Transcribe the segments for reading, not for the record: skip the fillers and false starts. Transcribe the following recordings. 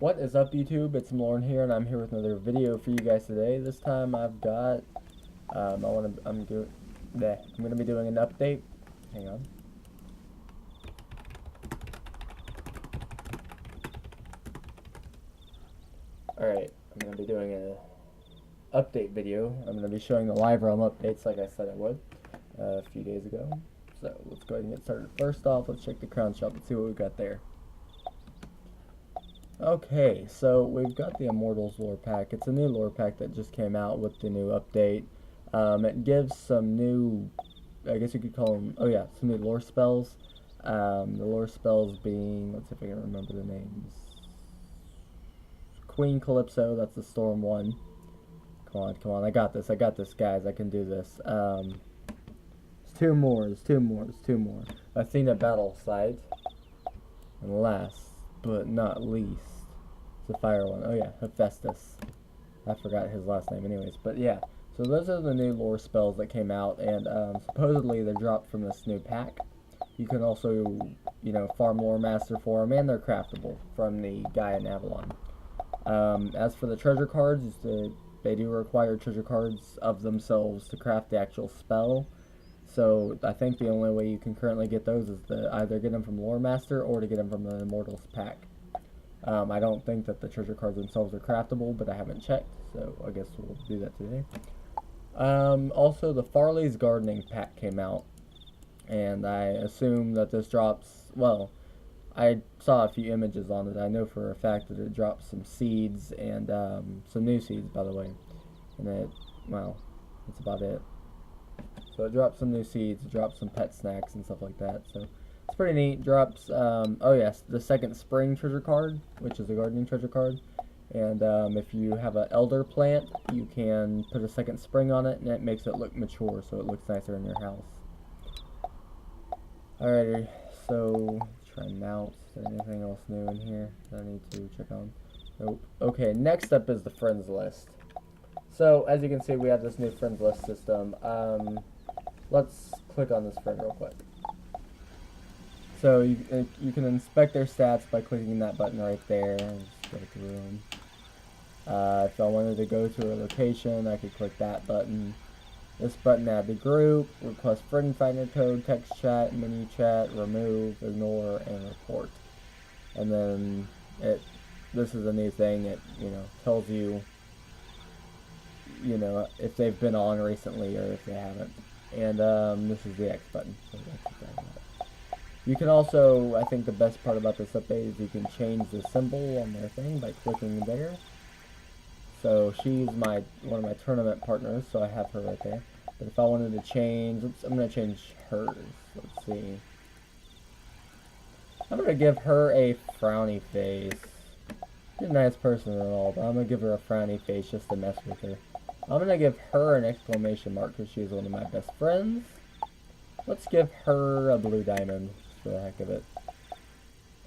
What is up, YouTube? It's Lauren here, and I'm here with another video for you guys today. This time I've got I'm gonna be doing an update. Hang on. Alright, I'm gonna be doing an update video. I'm gonna be showing the live realm updates like I said I would a few days ago. So let's go ahead and get started. First off, let's check the crown shop and see what we've got there. Okay, so we've got the Immortals lore pack. It's a new lore pack that just came out with the new update. It gives some new, I guess you could call them, oh yeah, some new lore spells. The lore spells being, let's see if I can remember the names. Queen Calypso, that's the Storm one. Come on, I got this, guys, I can do this. There's two more. Athena Battle Sight. And last but not least, the fire one. Oh yeah, Hephaestus. I forgot his last name anyways. But yeah, so those are the new lore spells that came out, and supposedly they're dropped from this new pack. You can also, farm lore master for them, and they're craftable from the guy in Avalon. As for the treasure cards, they do require treasure cards of themselves to craft the actual spell. So I think the only way you can currently get those is to either get them from Lore Master or to get them from the Immortals pack. I don't think that the treasure cards themselves are craftable, but I haven't checked, so I guess we'll do that today. Also, the Farley's Gardening pack came out, and I assume that this drops, well, I saw a few images on it. I know for a fact that it drops some seeds, and some new seeds, by the way. And that's about it. So it drops some new seeds, it drops some pet snacks and stuff like that. So it's pretty neat. Drops, oh yes, the second spring treasure card, which is a gardening treasure card. And if you have an elder plant, you can put a second spring on it, and it makes it look mature, so it looks nicer in your house. Alrighty, so let's try mounts. Is there anything else new in here that I need to check on? Nope. Okay, next up is the friends list. So as you can see, we have this new friends list system. Let's click on this friend real quick. So you can inspect their stats by clicking that button right there. Just go through them. If I wanted to go to a location, I could click that button. This button, add the group, request friend finder code, text chat, mini chat, remove, ignore, and report. And then this is a new thing. It tells you if they've been on recently or if they haven't. And this is the X button. So you can also, I think the best part about this update is you can change the symbol on their thing by clicking there. So she's one of my tournament partners, so I have her right there. But if I wanted to change, I'm going to change hers. Let's see. I'm going to give her a frowny face. She's a nice person and all, but I'm going to give her a frowny face just to mess with her. I'm going to give her an exclamation mark because she's one of my best friends. Let's give her a blue diamond just for the heck of it.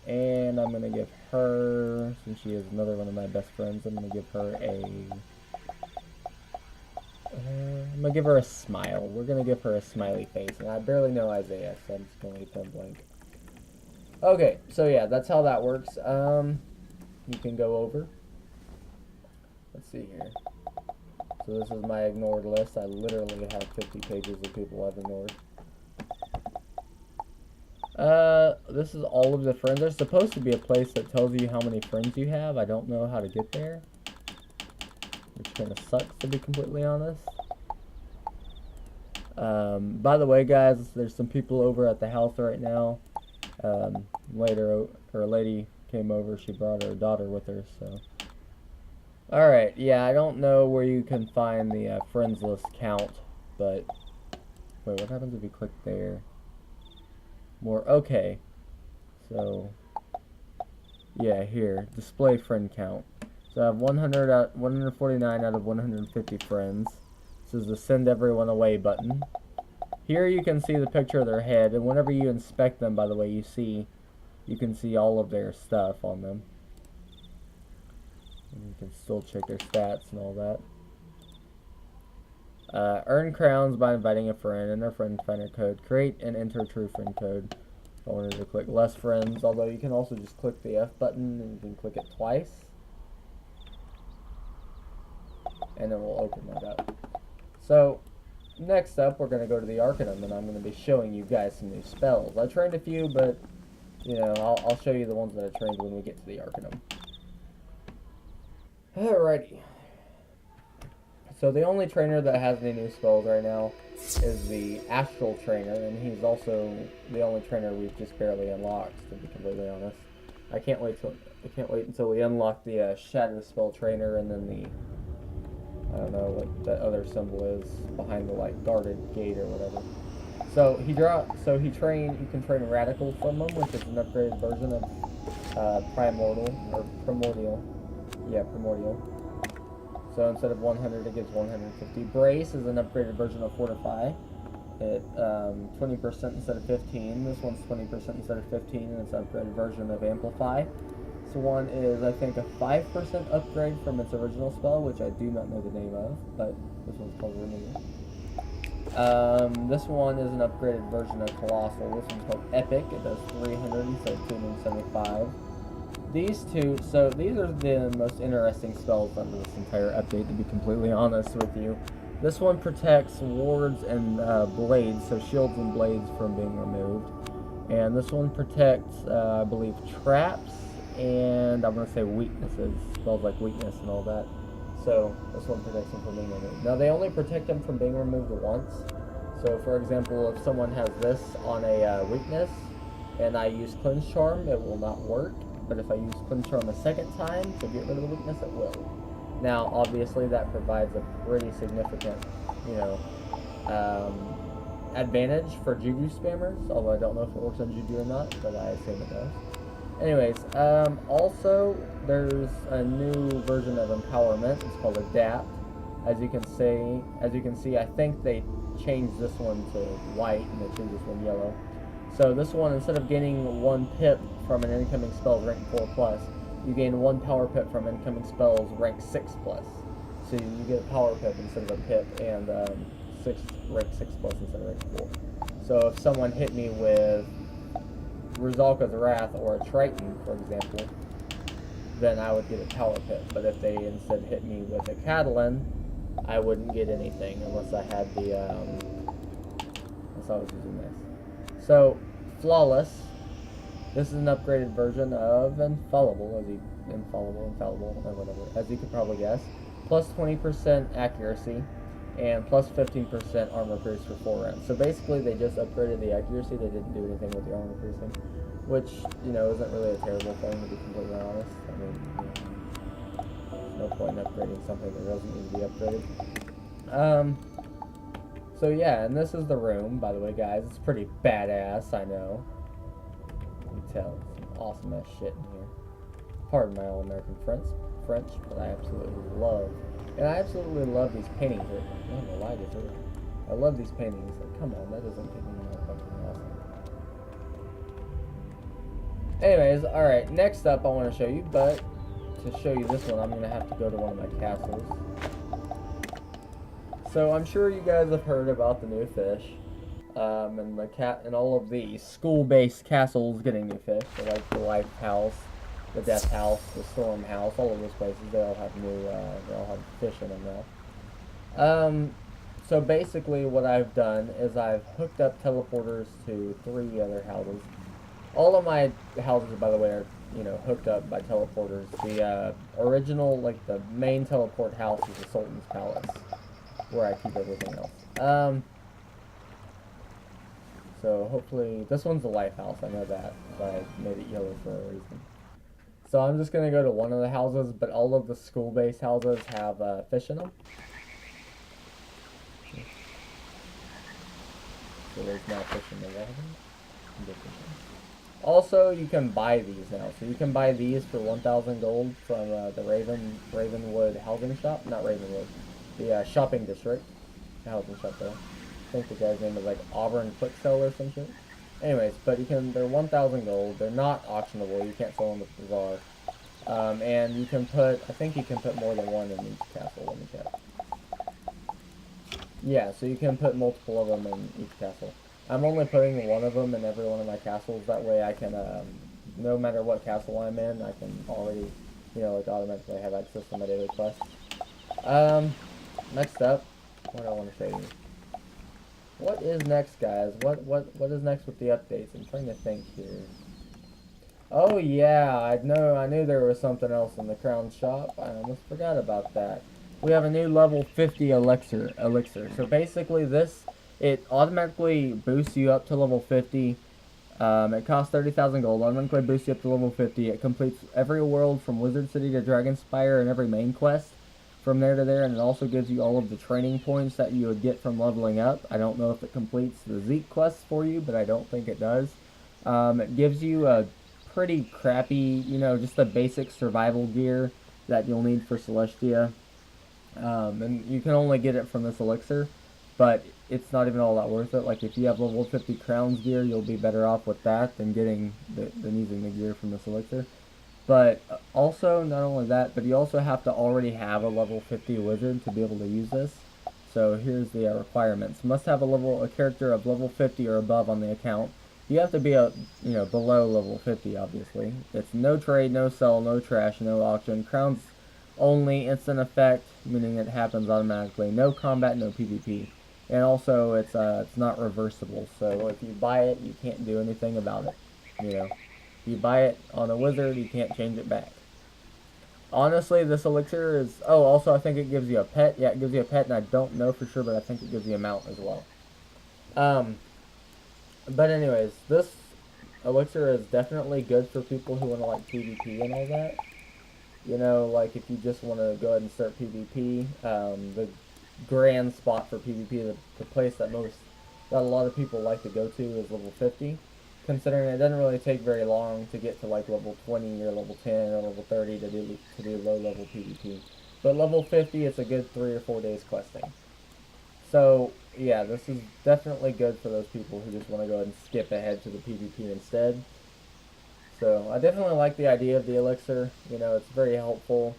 And I'm going to give her, since she is another one of my best friends, I'm going to give her a smile. We're going to give her a smiley face. And I barely know Isaiah, so I'm just going to leave them blank. Okay, so yeah, that's how that works. You can go over. Let's see here. So this is my ignored list. I literally have 50 pages of people I've ignored. This is all of the friends. There's supposed to be a place that tells you how many friends you have. I don't know how to get there, which kind of sucks, to be completely honest. By the way, guys, there's some people over at the house right now. Later, a lady came over. She brought her daughter with her, so... Alright, yeah, I don't know where you can find the friends list count, but... Wait, what happens if you click there? More, okay. So... Yeah, here, display friend count. So I have 149 out of 150 friends. This is the send everyone away button. Here you can see the picture of their head, and whenever you inspect them, by the way, you can see all of their stuff on them. And you can still check their stats and all that. Earn crowns by inviting a friend and their friend finder code. Create and enter true friend code. If I wanted to click less friends, although you can also just click the F button and you can click it twice. And it will open that up. So, next up, we're going to go to the Arcanum, and I'm going to be showing you guys some new spells. I trained a few, but, you know, I'll show you the ones that I trained when we get to the Arcanum. Alrighty. So the only trainer that has any new spells right now is the Astral Trainer, and he's also the only trainer we've just barely unlocked, to be completely honest. I can't wait until we unlock the Shadow Spell Trainer, and then the, I don't know what that other symbol is behind the like guarded gate or whatever. So you can train Radical from him, which is an upgraded version of Primordial. Yeah, Primordial. So instead of 100, it gives 150. Brace is an upgraded version of Fortify. It 20% instead of 15. This one's 20% instead of 15, and it's an upgraded version of Amplify. This one is, I think, a 5% upgrade from its original spell, which I do not know the name of, but this one's called Renew. This one is an upgraded version of Colossal. This one's called Epic. It does 300 instead of 275. These two, so these are the most interesting spells under this entire update, to be completely honest with you. This one protects wards and blades, so shields and blades from being removed. And this one protects, I believe, traps, and I'm going to say weaknesses, spells like weakness and all that. So this one protects them from being removed. Now they only protect them from being removed once. So for example, if someone has this on a weakness, and I use Cleanse Charm, it will not work. But if I use Cleanse Charm a second time to get rid of the weakness, it will. Now, obviously, that provides a pretty significant, you know, advantage for Juju spammers, although I don't know if it works on Juju or not, but I assume it does. Anyways, also, there's a new version of Empowerment. It's called Adapt. As you can see, I think they changed this one to white, and they changed this one yellow. So this one, instead of gaining 1 pip from an incoming spell rank 4+, you gain 1 power pip from incoming spells rank 6+. So you get a power pip instead of a pip, and rank 6+ instead of rank 4. So if someone hit me with Rizalka's Wrath or a Triton, for example, then I would get a power pip. But if they instead hit me with a Catalan, I wouldn't get anything unless I had the unless I was using this. So, Flawless. This is an upgraded version of Infallible, or whatever, as you could probably guess. Plus 20% accuracy, and plus 15% armor pierce for 4 rounds. So basically, they just upgraded the accuracy. They didn't do anything with the armor piercing, which, you know, isn't really a terrible thing, to be completely honest. I mean, you know, there's no point in upgrading something that doesn't need to be upgraded. So yeah, and this is the room, by the way, guys. It's pretty badass, I know. You can tell, some awesome ass shit in here. Pardon my all-American French, but I absolutely love, these paintings. I'm not gonna lie to you. I love these paintings. Like, come on, that doesn't get me more fucking awesome. Anyways, alright, next up I want to show you, but to show you this one, I'm gonna have to go to one of my castles. So I'm sure you guys have heard about the new fish, and all of the school-based castles getting new fish. So like the Life House, the Death House, the Storm House, all of those places, they all have fish in them now. So basically, what I've done is I've hooked up teleporters to 3 other houses. All of my houses, by the way, are, you know, hooked up by teleporters. The original, like the main teleport house, is the Sultan's Palace, where I keep everything else. So hopefully, this one's the Life House, I know that, but I made it yellow for a reason. So I'm just going to go to one of the houses, but all of the school-based houses have fish in them. So there's now fish in the water. Also, you can buy these now. So you can buy these for 1,000 gold from the Ravenwood housing shop. Not Ravenwood. The shopping district. The housing shop there. I think the guy's name is like Auburn Quick Sell or some shit. Anyways, but they're 1,000 gold. They're not auctionable. You can't sell them at the bazaar. And you can I think you can put more than one in each castle. Let me check. Yeah, so you can put multiple of them in each castle. I'm only putting one of them in every one of my castles. That way I can, no matter what castle I'm in, I can already, like automatically have access to my daily quest. Next up, what do I want to show you? What is next, guys? What is next with the updates? I'm trying to think here. Oh yeah, I knew there was something else in the crown shop. I almost forgot about that. We have a new level 50 elixir. So basically it automatically boosts you up to level 50. It costs 30,000 gold. Automatically boosts you up to level 50. It completes every world from Wizard City to Dragonspire and every main quest from there to there, and it also gives you all of the training points that you would get from leveling up. I don't know if it completes the Zeke quests for you, but I don't think it does. It gives you a pretty crappy, just the basic survival gear that you'll need for Celestia. And you can only get it from this elixir, but it's not even all that worth it. Like, if you have level 50 crowns gear, you'll be better off with that than than using the gear from this elixir. But also, not only that, but you also have to already have a level 50 wizard to be able to use this. So here's the requirements. Must have a character of level 50 or above on the account. You have to be below level 50, obviously. It's no trade, no sell, no trash, no auction. Crowns only, instant effect, meaning it happens automatically. No combat, no PvP. And also, it's not reversible. So if you buy it, you can't do anything about it. You buy it on a wizard, you can't change it back. Honestly, this elixir is... Oh, also, I think it gives you a pet. Yeah, it gives you a pet, and I don't know for sure, but I think it gives you a mount as well. But anyways, this elixir is definitely good for people who want to, like, PvP and all that. Like, if you just want to go ahead and start PvP, the grand spot for PvP, the place that a lot of people like to go to is level 50. Considering it doesn't really take very long to get to like level 20 or level 10 or level 30 to do low level PvP. But level 50, it's a good 3 or 4 days questing. So yeah, this is definitely good for those people who just want to go ahead and skip ahead to the PvP instead. So I definitely like the idea of the elixir. It's very helpful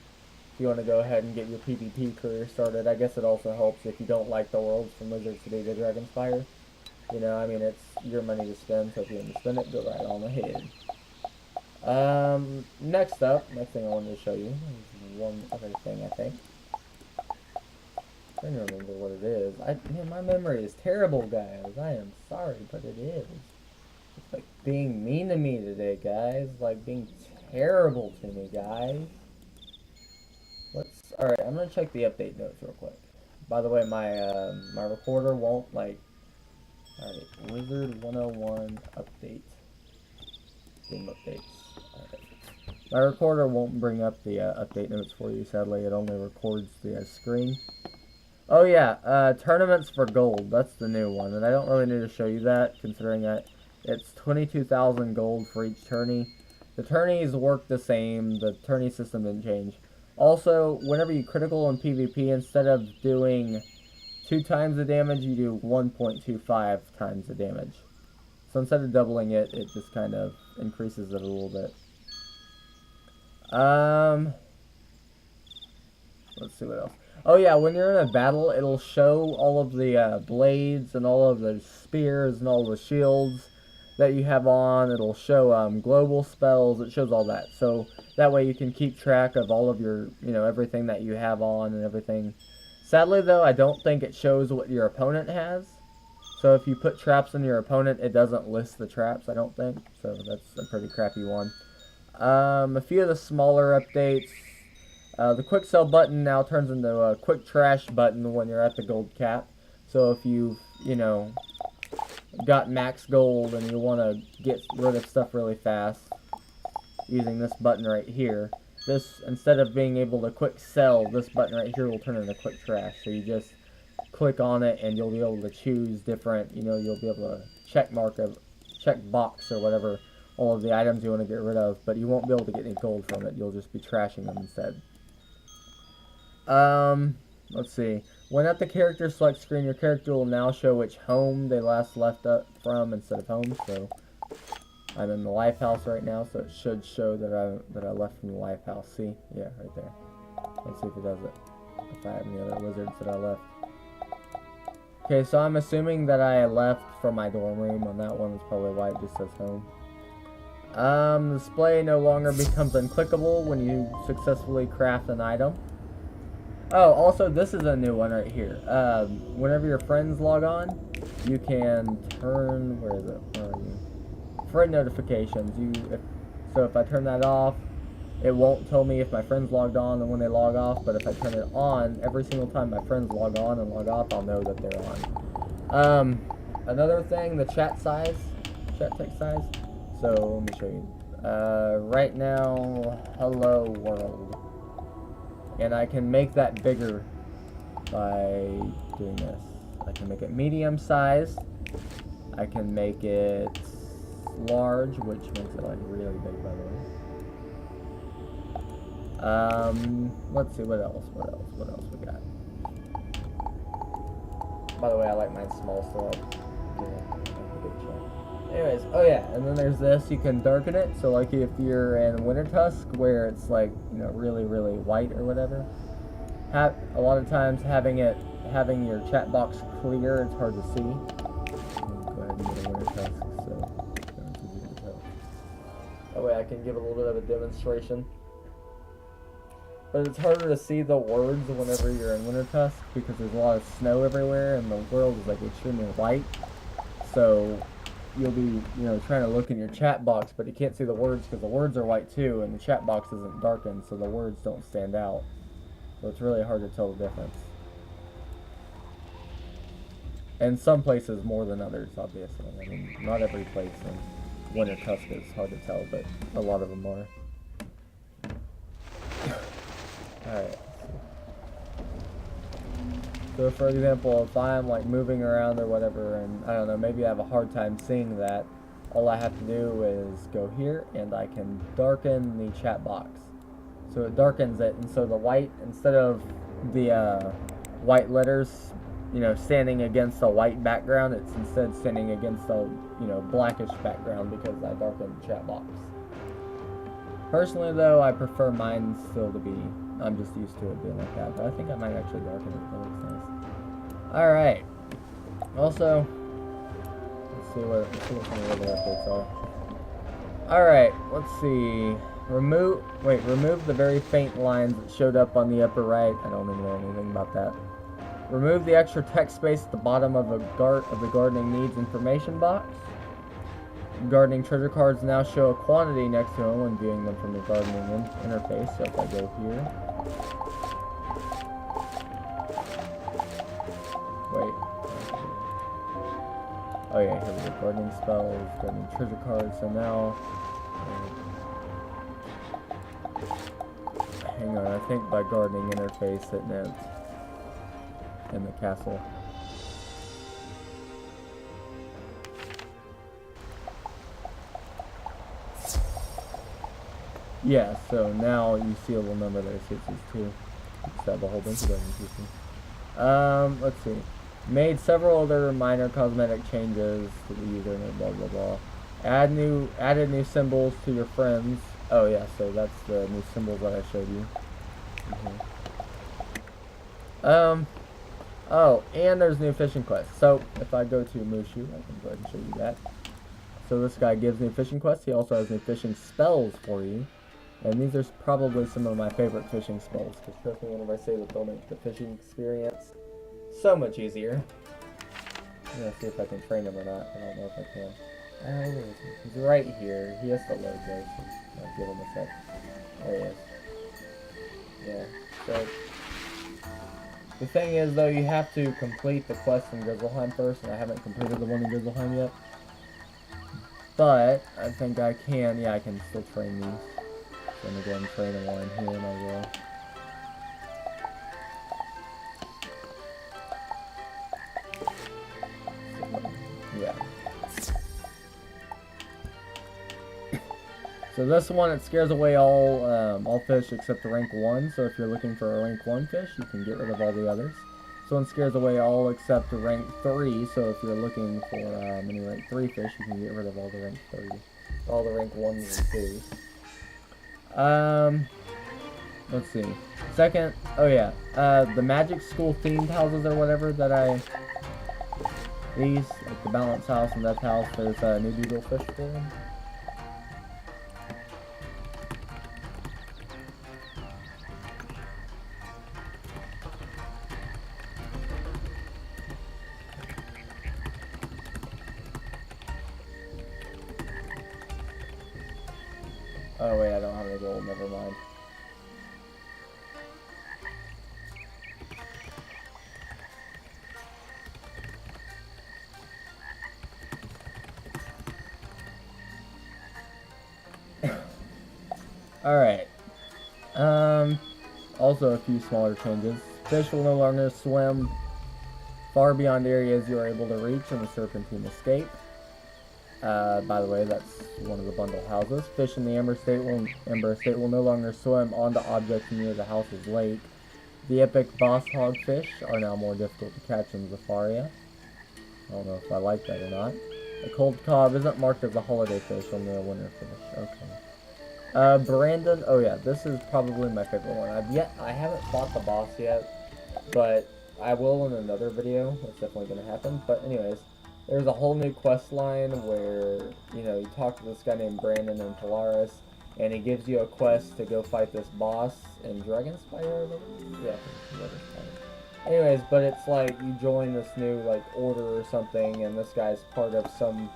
if you want to go ahead and get your PvP career started. I guess it also helps if you don't like the worlds from Wizard City to Dragonspire. It's your money to spend, so if you want to spend it, go right on ahead. Next thing I wanted to show you is one other thing, I think. I'm trying to remember what it is. Man, my memory is terrible, guys. I am sorry, but it is. It's like being mean to me today, guys. Like being terrible to me, guys. Alright, I'm gonna check the update notes real quick. By the way, my recorder won't, like... Alright, Wizard101 update. Game updates. Alright. My recorder won't bring up the update notes for you, sadly. It only records the screen. Oh yeah, tournaments for gold. That's the new one. And I don't really need to show you that, considering that it's 22,000 gold for each tourney. The tourneys work the same. The tourney system didn't change. Also, whenever you critical in PvP, instead of doing 2 times the damage, you do 1.25 times the damage. So instead of doubling it, it just kind of increases it a little bit. Let's see what else. Oh yeah, when you're in a battle, it'll show all of the blades and all of the spears and all the shields that you have on. It'll show global spells. It shows all that. So that way you can keep track of all of your, everything that you have on and everything. Sadly, though, I don't think it shows what your opponent has. So if you put traps on your opponent, it doesn't list the traps, I don't think. So that's a pretty crappy one. A few of the smaller updates. The quick sell button now turns into a quick trash button when you're at the gold cap. So if you've, got max gold and you want to get rid of stuff really fast, using this button right here, instead of being able to quick sell, this button right here will turn into quick trash. So you just click on it and you'll be able to choose different, you'll be able to check box or whatever, all of the items you want to get rid of, but you won't be able to get any gold from it. You'll just be trashing them instead. Let's see. When at the character select screen, your character will now show which home they last left up from instead of home. So I'm in the life house right now, so it should show that I left from the life house. See? Yeah, right there. Let's see if it does it. If I have any other wizards that I left. Okay, so I'm assuming that I left from my dorm room. On that one, it's probably white, just says home. Display no longer becomes unclickable when you successfully craft an item. Oh, also, this is a new one right here. Whenever your friends log on, you can turn, where is it? Where are you? Friend notifications. So if I turn that off, it won't tell me if my friends logged on and when they log off, but if I turn it on, every single time my friends log on and log off, I'll know that they're on. Another thing, the chat size, chat text size. So let me show you. Right now, hello world. And I can make that bigger by doing this. I can make it medium size. I can make it large, which makes it like really big, by the way. Let's see, what else we got? By the way, I like mine small, so anyways, oh yeah, and then there's this, you can darken it, so like if you're in Wintertusk, where it's like, you know, really, really white or whatever, a lot of times having your chat box clear, it's hard to see. Go ahead and get a Wintertusk, so it's easy to tell. That way I can give a little bit of a demonstration. But it's harder to see the words whenever you're in Wintertusk because there's a lot of snow everywhere and the world is like extremely white. So you'll be, you know, trying to look in your chat box, but you can't see the words because the words are white too, and the chat box isn't darkened, so the words don't stand out. So it's really hard to tell the difference. And some places more than others, obviously. I mean, not every place in Wintertusk is hard to tell, but a lot of them are. Alright. So for example, if I'm like moving around or whatever, and I don't know, maybe I have a hard time seeing that, all I have to do is go here and I can darken the chat box. So it darkens it, and so the white, instead of the white letters, you know, standing against a white background, it's instead standing against a, you know, blackish background because I darkened the chat box. Personally though, I prefer mine still to be, I'm just used to it being like that, but I think I might actually darken it. That looks nice. Alright. Also, let's see what some of the other updates are. Alright, let's see. Remove the very faint lines that showed up on the upper right. I don't even know anything about that. Remove the extra text space at the bottom of the gardening needs information box. Gardening treasure cards now show a quantity next to them when viewing them from the gardening interface. So if I go here, wait, oh yeah, here we go. Gardening spells, gardening treasure cards. So now, hang on, I think by gardening interface it meant in the castle. Yeah, so now you see a little number there, 62. Just have a whole bunch of them. Let's see. Made several other minor cosmetic changes to the username, blah blah blah. Added new symbols to your friends. Oh yeah, so that's the new symbols that I showed you. Oh, and there's new fishing quests. So if I go to Mushu, I can go ahead and show you that. So this guy gives new fishing quests. He also has new fishing spells for you. And these are probably some of my favorite fishing spells, because trust me whenever I say that they'll make the fishing experience so much easier. I'm gonna see if I can train him or not. I don't know if I can. Oh, where is he? He's right here. He has to load though, so I'll give him a sec. There he is. Yeah, so the thing is though, you have to complete the quest in Grizzleheim first, and I haven't completed the one in Grizzleheim yet. But I think I can, yeah, I can still train these. So I'm gonna go ahead and train them while I'm here, and I will. Yeah. So this one, it scares away all fish except the rank 1. So if you're looking for a rank 1 fish, you can get rid of all the others. This one scares away all except the rank 3. So if you're looking for any rank 3 fish, you can get rid of all the rank 3, all the rank 1s and 2s. Let's see. Second, oh yeah, the magic school themed houses or whatever that I These, like the balance house and that house, there's a new doodle fish for them. Oh wait, I don't have any gold, never mind. Alright. Also a few smaller changes. Fish will no longer swim far beyond areas you are able to reach in the serpentine escape. By the way, that's one of the bundle houses. Fish in the Ember Estate will no longer swim onto objects near the house's lake. The epic boss hogfish are now more difficult to catch in Zafaria. I don't know if I like that or not. The cold cob isn't marked as a holiday fish, only a winter fish. Okay. Brandon. Oh yeah, this is probably my favorite one. I haven't fought the boss yet, but I will in another video. That's definitely gonna happen. But anyways. There's a whole new quest line where, you talk to this guy named Brandon in Polaris, and he gives you a quest to go fight this boss in Dragonspire, I believe? Yeah, Dragonspire. Anyways, but it's like you join this new, order or something, and this guy's part of some...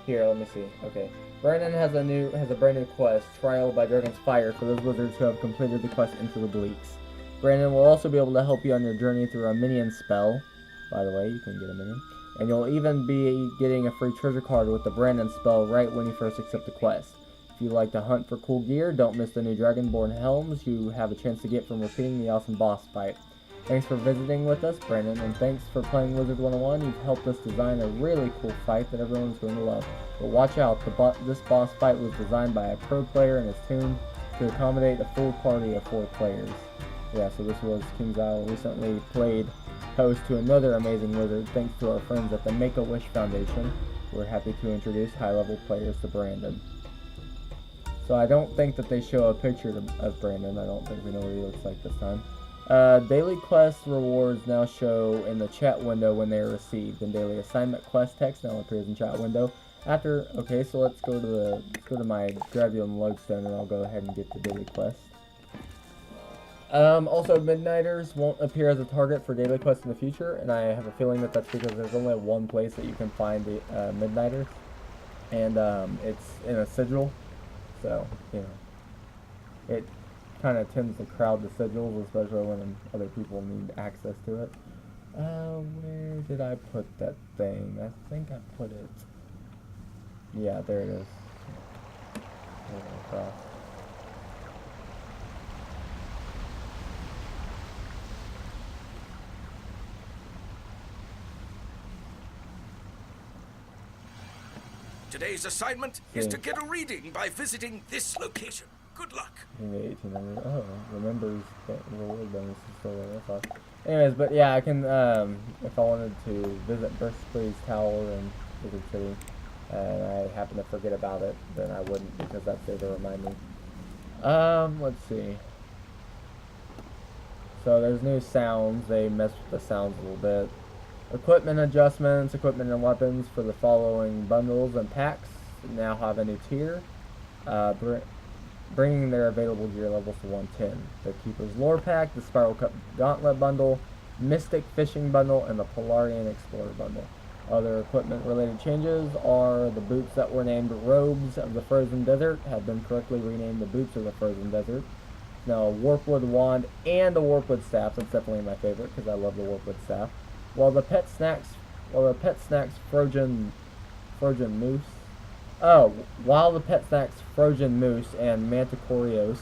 Here, let me see. Okay. Brandon has a brand new quest, Trial by Dragonspire, for those wizards who have completed the quest Into the Bleaks. Brandon will also be able to help you on your journey through a minion spell. By the way, you can get a minion. And you'll even be getting a free treasure card with the Brandon spell right when you first accept the quest. If you like to hunt for cool gear, don't miss the new Dragonborn helms you have a chance to get from repeating the awesome boss fight. Thanks for visiting with us, Brandon, and thanks for playing Wizard101. You've helped us design a really cool fight that everyone's going to love. But watch out, this boss fight was designed by a pro player and is tuned to accommodate a full party of 4 players. Yeah, so this was King's Isle recently played host to another amazing wizard thanks to our friends at the Make-A-Wish Foundation. We're happy to introduce high-level players to Brandon. So I don't think that they show a picture of Brandon. I don't think we know what he looks like this time. Daily quest rewards now show in the chat window when they are received, and daily assignment quest text now appears in chat window. Okay, so let's go to my Gravium Lodestone, and I'll go ahead and get the daily quest. Also, Midnighters won't appear as a target for daily quests in the future, and I have a feeling that that's because there's only one place that you can find the Midnighters, and it's in a sigil, so, it kind of tends to crowd the sigils, especially when other people need access to it. Where did I put that thing? I think I put it... Yeah, there it is. Across. Today's assignment is to get a reading by visiting this location. Good luck. Oh, remembers that reward bonus is still there. That's awesome. Anyways, but yeah, I can, if I wanted to visit Burstbreeze Tower in Wizard City, and I happen to forget about it, then I wouldn't, because that's there to remind me. Let's see. So there's new sounds. They messed with the sounds a little bit. Equipment adjustments, equipment and weapons for the following bundles and packs now have a new tier, bringing their available gear levels to 110. The Keeper's Lore Pack, the Spiral Cup Gauntlet Bundle, Mystic Fishing Bundle, and the Polarian Explorer Bundle. Other equipment-related changes are the boots that were named Robes of the Frozen Desert have been correctly renamed the Boots of the Frozen Desert. Now a Warpwood Wand and a Warpwood Staff. That's definitely my favorite because I love the Warpwood Staff. While the Pet Snacks Frozen Moose. While the Pet Snacks Frozen Moose and Manticorios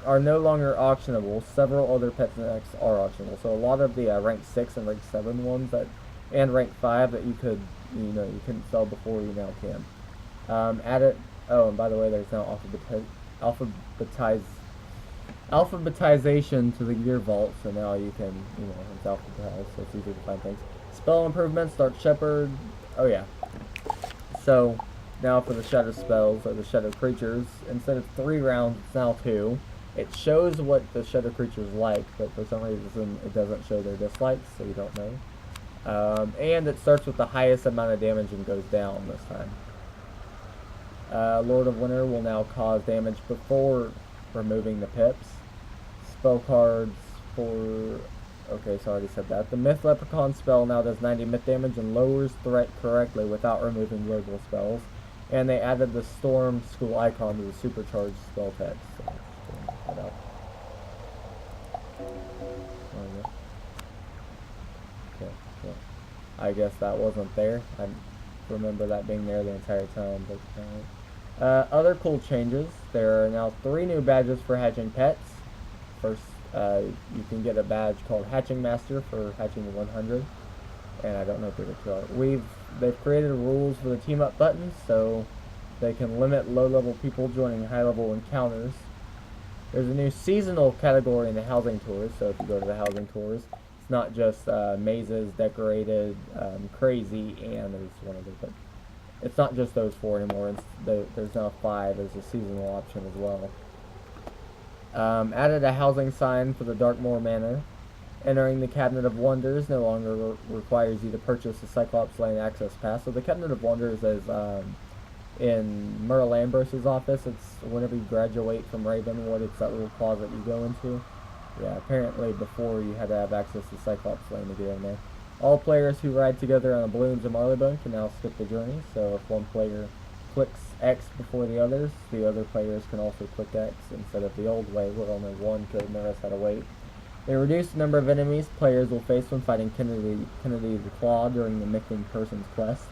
are no longer auctionable, several other Pet Snacks are auctionable. So a lot of the rank 6 and rank 7 ones and rank 5 that you couldn't sell before, you now can. And by the way, there's now alphabetization to the gear vault, so now you can, it's alphabetized, so it's easier to find things. Spell improvements, Dark Shepherd, oh yeah. So, now for the shadow spells, or the shadow creatures, instead of 3 rounds, it's now 2. It shows what the shadow creatures like, but for some reason it doesn't show their dislikes, so you don't know. And it starts with the highest amount of damage and goes down this time. Lord of Winter will now cause damage before removing the pips. Spell cards for... Okay, so I already said that. The Myth Leprechaun spell now does 90 myth damage and lowers threat correctly without removing local spells. And they added the Storm School icon to the supercharged spell text. So, that up. Okay, so I guess that wasn't there. I remember that being there the entire time. But other cool changes. There are now 3 new badges for hatching pets. First, you can get a badge called Hatching Master for hatching 100. And I don't know if they're two. They've created rules for the team up buttons, so they can limit low-level people joining high-level encounters. There's a new seasonal category in the housing tours, so if you go to the housing tours, it's not just mazes, decorated, crazy, and there's one other, but it's not just those 4 anymore. There's now 5 as a seasonal option as well. Added a housing sign for the Darkmoor Manor. Entering the Cabinet of Wonders no longer requires you to purchase a Cyclops Lane access pass. So the Cabinet of Wonders is in Merle Ambrose's office. It's whenever you graduate from Ravenwood, it's that little closet you go into. Yeah, apparently before you had to have access to Cyclops Lane to get in there. All players who ride together on the Balloons of Marleybone can now skip the journey. So if one player clicks X before the others players can also click X instead of the old way where only one could notice how to wait. They reduced the number of enemies players will face when fighting Kennedy the Claw during the Missing Persons quest.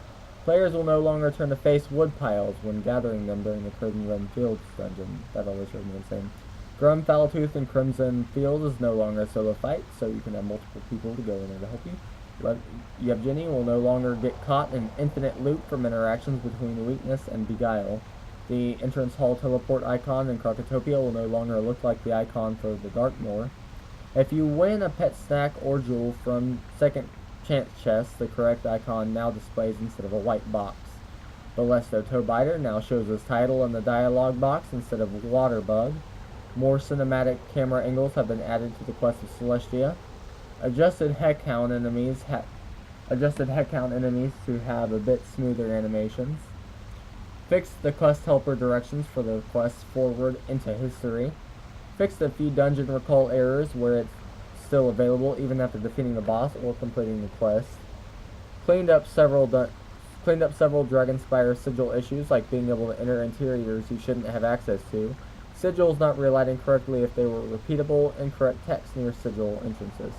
Players will no longer turn to face wood piles when gathering them during the Crimson Fields dungeon. That always drove me insane. Grum, Foultooth, and Crimson Field is no longer a solo fight, so you can have multiple people to go in there to help you. Yevgeny will no longer get caught in an infinite loop from interactions between Weakness and Beguile. The entrance hall teleport icon in Krakatopia will no longer look like the icon for the Darkmoor. If you win a pet snack or jewel from second chance chest, the correct icon now displays instead of a white box. Balesto Toebiter now shows his title in the dialogue box instead of Waterbug. More cinematic camera angles have been added to the quest of Celestia. Adjusted heckhound enemies to have a bit smoother animations. Fixed the quest helper directions for the quest forward into history. Fixed a few dungeon recall errors where it's still available even after defeating the boss or completing the quest. Cleaned up several Dragonspire sigil issues, like being able to enter interiors you shouldn't have access to, sigils not relighting correctly if they were repeatable, incorrect text near sigil entrances.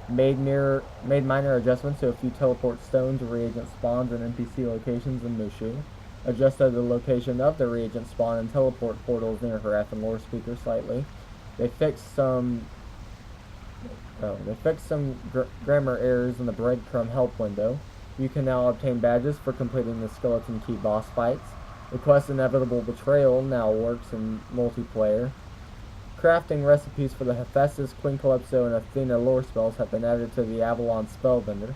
Made minor adjustments to a few teleport stones, reagent spawns, and NPC locations in Mushu. Adjusted the location of the reagent spawn and teleport portals near Harath and Lore Speaker slightly. They fixed some grammar errors in the breadcrumb help window. You can now obtain badges for completing the Skeleton Key boss fights. The quest Inevitable Betrayal now works in multiplayer. Crafting recipes for the Hephaestus, Queen Calypso, and Athena lore spells have been added to the Avalon spell vendor.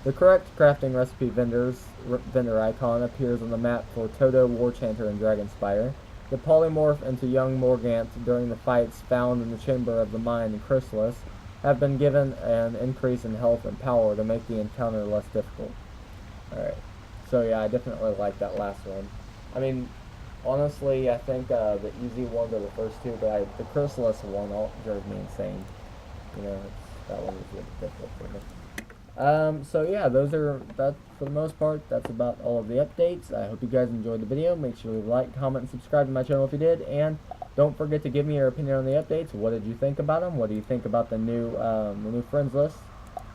The correct crafting recipe vendor icon appears on the map for Toto, Warchanter, and Dragonspire. The polymorph into young Morgant during the fights found in the Chamber of the Mind and Chrysalis have been given an increase in health and power to make the encounter less difficult. Alright, so yeah, I definitely like that last one. I mean, honestly, I think the easy ones are the first two, but the Chrysalis one drove me insane. You know, that one was really difficult for me. So yeah, that's for the most part, that's about all of the updates. I hope you guys enjoyed the video. Make sure you like, comment, and subscribe to my channel if you did, and don't forget to give me your opinion on the updates. What did you think about them? What do you think about the new friends list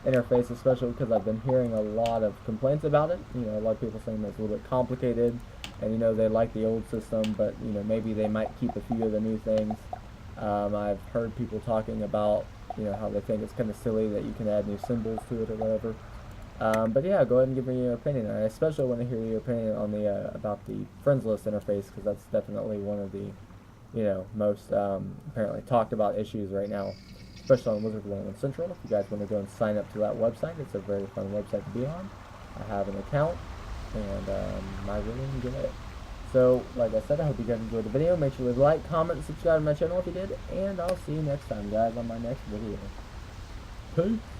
interface, especially because I've been hearing a lot of complaints about it. You know, a lot of people saying that it's a little bit complicated, and you know, they like the old system, but you know, maybe they might keep a few of the new things. I've heard people talking about, you know, how they think it's kind of silly that you can add new symbols to it or whatever. But yeah, go ahead and give me your opinion. I especially want to hear your opinion on the about the friends list interface, because that's definitely one of the, you know, most apparently talked about issues right now, especially on Wizard101 Central. If you guys want to go and sign up to that website, it's a very fun website to be on. I have an account, and I really enjoy it. So, like I said, I hope you guys enjoyed the video. Make sure to like, comment, and subscribe to my channel if you did, and I'll see you next time, guys, on my next video. Peace.